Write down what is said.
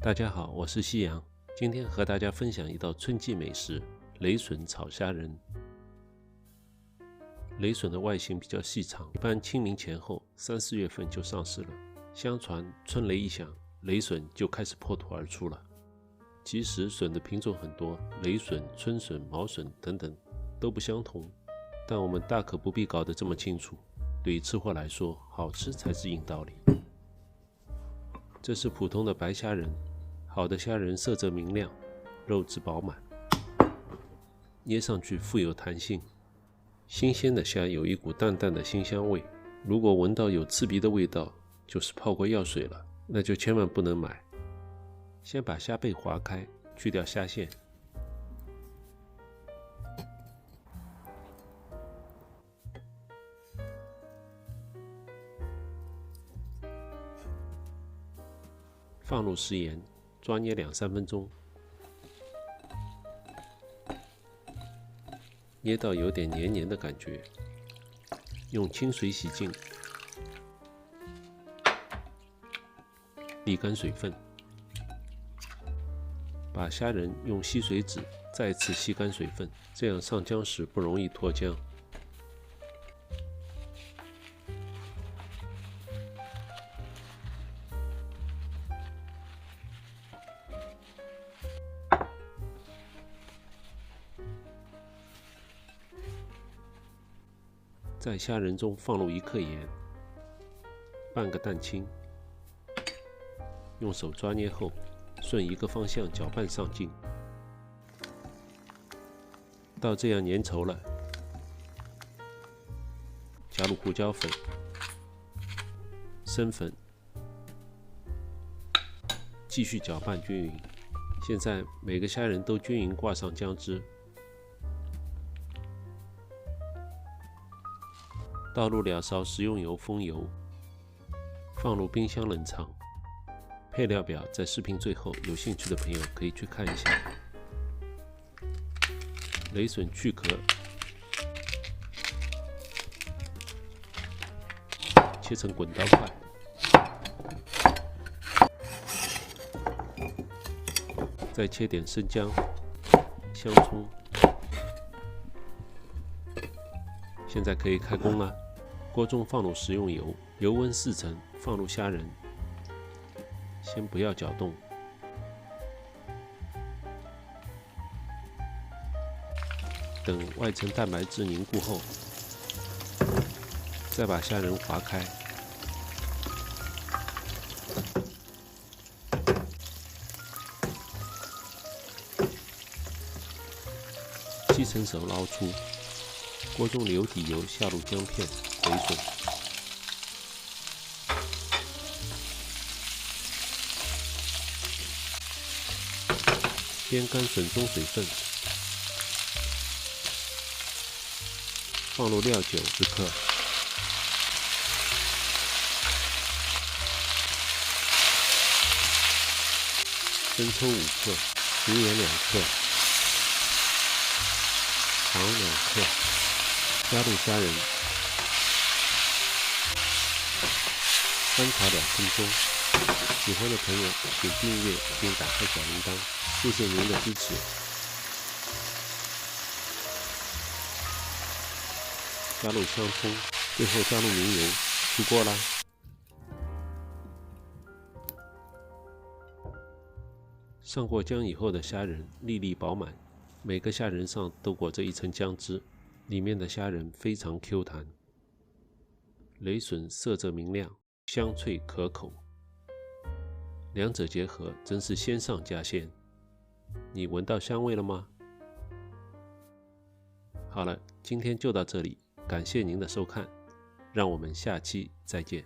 大家好，我是夕阳，今天和大家分享一道春季美食——雷笋炒虾仁。雷笋的外形比较细长，一般清明前后3、4月份就上市了。相传春雷一响，雷笋就开始破土而出了。其实笋的品种很多，雷笋、春笋、毛笋等等都不相同，但我们大可不必搞得这么清楚。对于吃货来说，好吃才是硬道理。这是普通的白虾仁，好的虾仁色泽明亮，肉质饱满，捏上去富有弹性。新鲜的虾有一股淡淡的辛香味，如果闻到有刺鼻的味道，就是泡过药水了，那就千万不能买。先把虾背划开，去掉虾线。放入食盐，抓捏2、3分钟，捏到有点黏黏的感觉，用清水洗净，沥干水分。把虾仁用吸水纸再次吸干水分，这样上浆时不容易脱浆。在虾仁中放入1克盐，半个蛋清，用手抓捏后，顺一个方向搅拌上劲，到这样粘稠了，加入胡椒粉、生粉，继续搅拌均匀。现在每个虾仁都均匀挂上姜汁，倒入2勺食用油封油，放入冰箱冷藏。配料表在视频最后，有兴趣的朋友可以去看一下。雷笋去壳，切成滚刀块，再切点生姜、香葱。现在可以开工了。锅中放入食用油，油温4成，放入虾仁，先不要搅动，等外层蛋白质凝固后，再把虾仁划开，7成熟捞出。锅中流底油，下入姜片、雷笋，煸干笋中水分，放入料酒10克，生抽5克，食盐2克，糖2克。加入虾仁，翻炒2分钟。喜欢的朋友请订阅并打开小铃铛，谢谢您的支持。加入香葱，最后加入明油，出锅啦。上过浆以后的虾仁粒粒饱满，每个虾仁上都裹着1层姜汁。里面的虾仁非常 Q 弹，雷笋色泽明亮，香脆可口，两者结合真是鲜上加鲜。你闻到香味了吗？好了，今天就到这里，感谢您的收看，让我们下期再见。